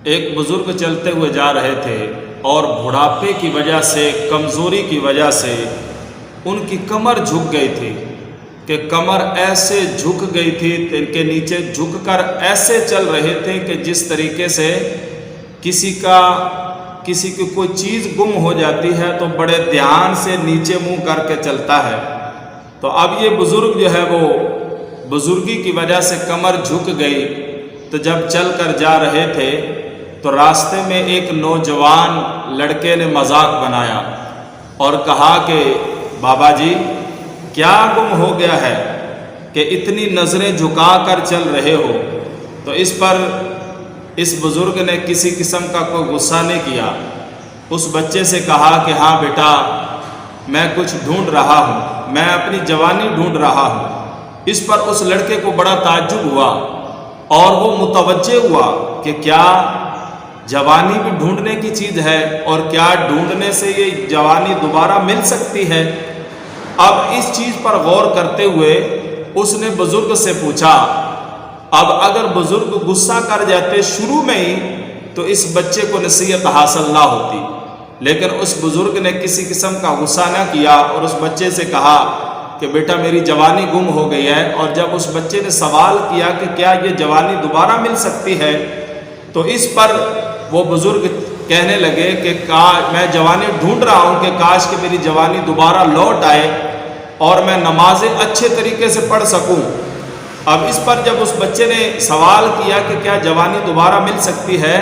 ایک بزرگ چلتے ہوئے جا رہے تھے اور بڑھاپے کی وجہ سے، کمزوری کی وجہ سے ان کی کمر جھک گئی تھی کہ کمر ایسے جھک گئی تھی کہ نیچے جھک کر ایسے چل رہے تھے کہ جس طریقے سے کسی کی کوئی چیز گم ہو جاتی ہے تو بڑے دھیان سے نیچے منہ کر کے چلتا ہے۔ تو اب یہ بزرگ جو ہے وہ بزرگی کی وجہ سے کمر جھک گئی، تو جب چل کر جا رہے تھے تو راستے میں ایک نوجوان لڑکے نے مذاق بنایا اور کہا کہ بابا جی کیا گم ہو گیا ہے کہ اتنی نظریں جھکا کر چل رہے ہو؟ تو اس پر اس بزرگ نے کسی قسم کا کوئی غصہ نہیں کیا، اس بچے سے کہا کہ ہاں بیٹا میں کچھ ڈھونڈ رہا ہوں، میں اپنی جوانی ڈھونڈ رہا ہوں۔ اس پر اس لڑکے کو بڑا تعجب ہوا اور وہ متوجہ ہوا کہ کیا جوانی بھی ڈھونڈنے کی چیز ہے اور کیا ڈھونڈنے سے یہ جوانی دوبارہ مل سکتی ہے؟ اب اس چیز پر غور کرتے ہوئے اس نے بزرگ سے پوچھا۔ اب اگر بزرگ غصہ کر جاتے شروع میں ہی تو اس بچے کو نصیحت حاصل نہ ہوتی، لیکن اس بزرگ نے کسی قسم کا غصہ نہ کیا اور اس بچے سے کہا کہ بیٹا میری جوانی گم ہو گئی ہے۔ اور جب اس بچے نے سوال کیا کہ کیا یہ جوانی دوبارہ مل سکتی ہے، تو اس پر وہ بزرگ کہنے لگے کہ میں جوانی ڈھونڈ رہا ہوں کہ کاش کہ میری جوانی دوبارہ لوٹ آئے اور میں نمازیں اچھے طریقے سے پڑھ سکوں۔ اب اس پر جب اس بچے نے سوال کیا کہ کیا جوانی دوبارہ مل سکتی ہے،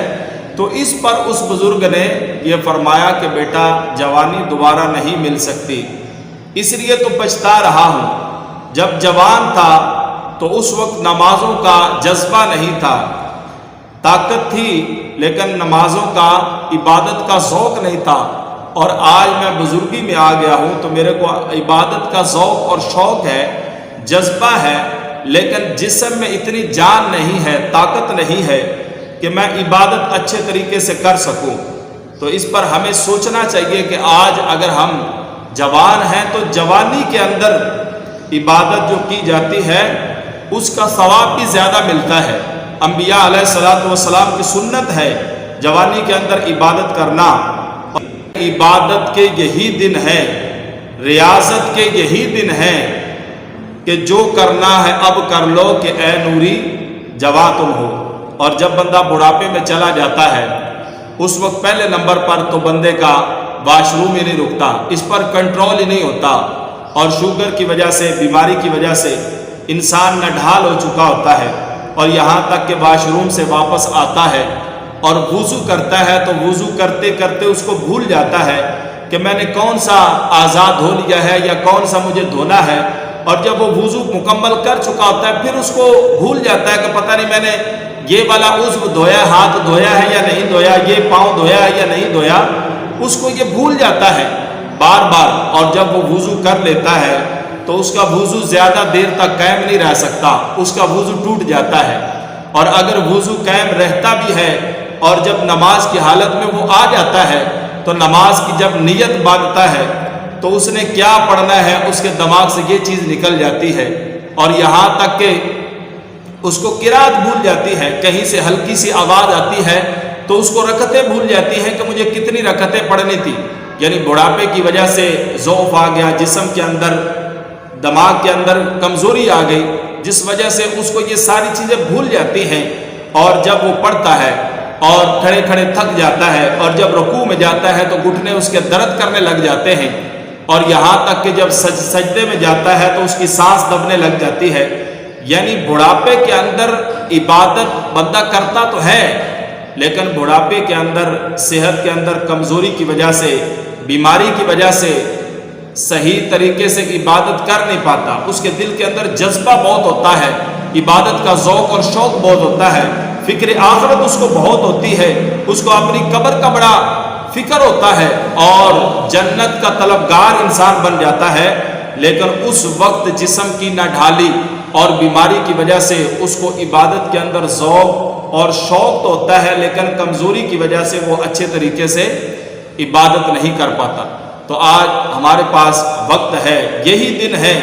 تو اس پر اس بزرگ نے یہ فرمایا کہ بیٹا جوانی دوبارہ نہیں مل سکتی، اس لیے تو پچھتا رہا ہوں۔ جب جوان تھا تو اس وقت نمازوں کا جذبہ نہیں تھا، طاقت تھی لیکن نمازوں کا، عبادت کا ذوق نہیں تھا، اور آج میں بزرگی میں آ گیا ہوں تو میرے کو عبادت کا ذوق اور شوق ہے، جذبہ ہے، لیکن جسم میں اتنی جان نہیں ہے، طاقت نہیں ہے کہ میں عبادت اچھے طریقے سے کر سکوں۔ تو اس پر ہمیں سوچنا چاہیے کہ آج اگر ہم جوان ہیں تو جوانی کے اندر عبادت جو کی جاتی ہے اس کا ثواب بھی زیادہ ملتا ہے۔ انبیاء علیہ الصلوۃ والسلام کی سنت ہے جوانی کے اندر عبادت کرنا۔ عبادت کے یہی دن ہے، ریاضت کے یہی دن ہے کہ جو کرنا ہے اب کر لو کہ اے نوری جواں تم ہو۔ اور جب بندہ بڑھاپے میں چلا جاتا ہے اس وقت پہلے نمبر پر تو بندے کا واش روم ہی نہیں رکتا، اس پر کنٹرول ہی نہیں ہوتا، اور شوگر کی وجہ سے، بیماری کی وجہ سے انسان نڈھال ہو چکا ہوتا ہے، اور یہاں تک کہ واش روم سے واپس آتا ہے اور وضو کرتا ہے تو وضو کرتے کرتے اس کو بھول جاتا ہے کہ میں نے کون سا اعضاء دھو لیا ہے یا کون سا مجھے دھونا ہے، اور جب وہ وضو مکمل کر چکا ہوتا ہے پھر اس کو بھول جاتا ہے کہ پتہ نہیں میں نے یہ والا عضو دھویا، ہاتھ دھویا ہے یا نہیں دھویا، یہ پاؤں دھویا ہے یا نہیں دھویا، اس کو یہ بھول جاتا ہے بار بار۔ اور جب وہ وضو کر لیتا ہے تو اس کا وضو زیادہ دیر تک قائم نہیں رہ سکتا، اس کا وضو ٹوٹ جاتا ہے۔ اور اگر وضو قائم رہتا بھی ہے اور جب نماز کی حالت میں وہ آ جاتا ہے تو نماز کی جب نیت باندھتا ہے تو اس نے کیا پڑھنا ہے اس کے دماغ سے یہ چیز نکل جاتی ہے، اور یہاں تک کہ اس کو قرات بھول جاتی ہے، کہیں سے ہلکی سی آواز آتی ہے تو اس کو رکعتیں بھول جاتی ہیں کہ مجھے کتنی رکعتیں پڑھنی تھی۔ یعنی بڑھاپے کی وجہ سے ضعف آ گیا، جسم کے اندر، دماغ کے اندر کمزوری آ گئی، جس وجہ سے اس کو یہ ساری چیزیں بھول جاتی ہیں، اور جب وہ پڑھتا ہے اور کھڑے کھڑے تھک جاتا ہے اور جب رکوع میں جاتا ہے تو گھٹنے اس کے درد کرنے لگ جاتے ہیں، اور یہاں تک کہ جب سجدے میں جاتا ہے تو اس کی سانس دبنے لگ جاتی ہے۔ یعنی بڑھاپے کے اندر عبادت بندہ کرتا تو ہے، لیکن بڑھاپے کے اندر، صحت کے اندر کمزوری کی وجہ سے، بیماری کی وجہ سے صحیح طریقے سے عبادت کر نہیں پاتا۔ اس کے دل کے اندر جذبہ بہت ہوتا ہے، عبادت کا ذوق اور شوق بہت ہوتا ہے، فکر آخرت اس کو بہت ہوتی ہے، اس کو اپنی قبر کا بڑا فکر ہوتا ہے اور جنت کا طلبگار انسان بن جاتا ہے، لیکن اس وقت جسم کی ناڈھالی اور بیماری کی وجہ سے اس کو عبادت کے اندر ذوق اور شوق تو ہوتا ہے، لیکن کمزوری کی وجہ سے وہ اچھے طریقے سے عبادت نہیں کر پاتا۔ تو آج ہمارے پاس وقت ہے، یہی دن ہے،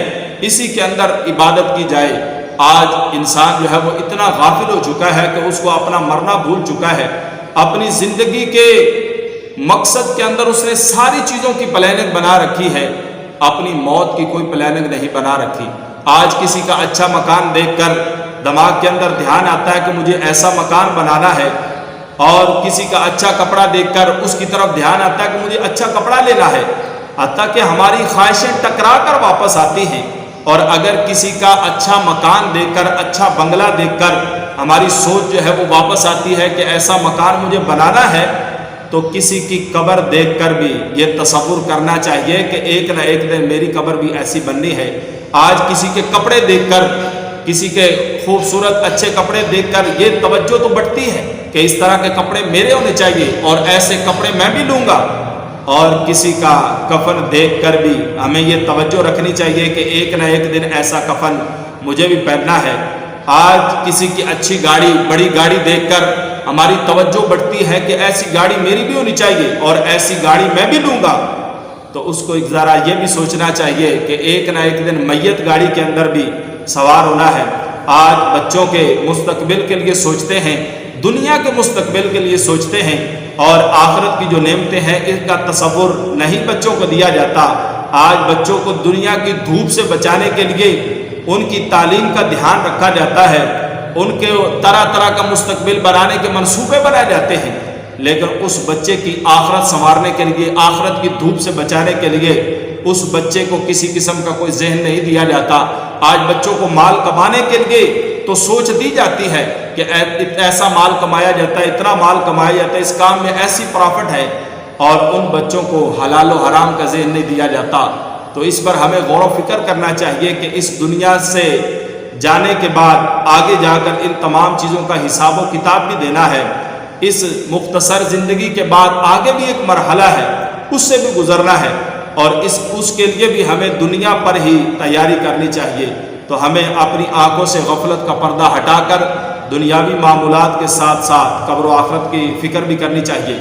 اسی کے اندر عبادت کی جائے۔ آج انسان جو ہے وہ اتنا غافل ہو چکا ہے کہ اس کو اپنا مرنا بھول چکا ہے، اپنی زندگی کے مقصد کے اندر اس نے ساری چیزوں کی پلاننگ بنا رکھی ہے، اپنی موت کی کوئی پلاننگ نہیں بنا رکھی۔ آج کسی کا اچھا مکان دیکھ کر دماغ کے اندر دھیان آتا ہے کہ مجھے ایسا مکان بنانا ہے، اور کسی کا اچھا کپڑا دیکھ کر اس کی طرف دھیان آتا ہے کہ مجھے اچھا کپڑا لینا ہے، حتیٰ کہ ہماری خواہشیں ٹکرا کر واپس آتی ہیں۔ اور اگر کسی کا اچھا مکان دیکھ کر، اچھا بنگلہ دیکھ کر ہماری سوچ جو ہے وہ واپس آتی ہے کہ ایسا مکان مجھے بنانا ہے، تو کسی کی قبر دیکھ کر بھی یہ تصور کرنا چاہیے کہ ایک نہ ایک دن میری قبر بھی ایسی بننی ہے۔ آج کسی کے کپڑے دیکھ کر، کسی کے خوبصورت اچھے کپڑے دیکھ کر یہ توجہ تو بڑھتی ہے کہ اس طرح کے کپڑے میرے ہونے چاہیے اور ایسے کپڑے میں بھی لوں گا، اور کسی کا کفن دیکھ کر بھی ہمیں یہ توجہ رکھنی چاہیے کہ ایک نہ ایک دن ایسا کفن مجھے بھی پہننا ہے۔ آج کسی کی اچھی گاڑی، بڑی گاڑی دیکھ کر ہماری توجہ بڑھتی ہے کہ ایسی گاڑی میری بھی ہونی چاہیے اور ایسی گاڑی میں بھی لوں گا، تو اس کو ذرا یہ بھی سوچنا چاہیے کہ ایک نہ ایک دن میت گاڑی کے اندر بھی سوار ہونا ہے۔ آج بچوں کے مستقبل کے لیے سوچتے ہیں، دنیا کے مستقبل کے لیے سوچتے ہیں، اور آخرت کی جو نعمتیں ہیں اس کا تصور نہیں بچوں کو دیا جاتا۔ آج بچوں کو دنیا کی دھوپ سے بچانے کے لیے ان کی تعلیم کا دھیان رکھا جاتا ہے، ان کے طرح طرح کا مستقبل بنانے کے منصوبے بنائے جاتے ہیں، لیکن اس بچے کی آخرت سنوارنے کے لیے، آخرت کی دھوپ سے بچانے کے لیے اس بچے کو کسی قسم کا کوئی ذہن نہیں دیا جاتا۔ آج بچوں کو مال کمانے کے لیے تو سوچ دی جاتی ہے کہ ایسا مال کمایا جاتا ہے، اتنا مال کمایا جاتا ہے، اس کام میں ایسی پروفٹ ہے، اور ان بچوں کو حلال و حرام کا ذہن نہیں دیا جاتا۔ تو اس پر ہمیں غور و فکر کرنا چاہیے کہ اس دنیا سے جانے کے بعد آگے جا کر ان تمام چیزوں کا حساب و کتاب بھی دینا ہے۔ اس مختصر زندگی کے بعد آگے بھی ایک مرحلہ ہے، اس سے بھی گزرنا ہے، اور اس کے لیے بھی ہمیں دنیا پر ہی تیاری کرنی چاہیے۔ تو ہمیں اپنی آنکھوں سے غفلت کا پردہ ہٹا کر دنیاوی معمولات کے ساتھ ساتھ قبر و آخرت کی فکر بھی کرنی چاہیے۔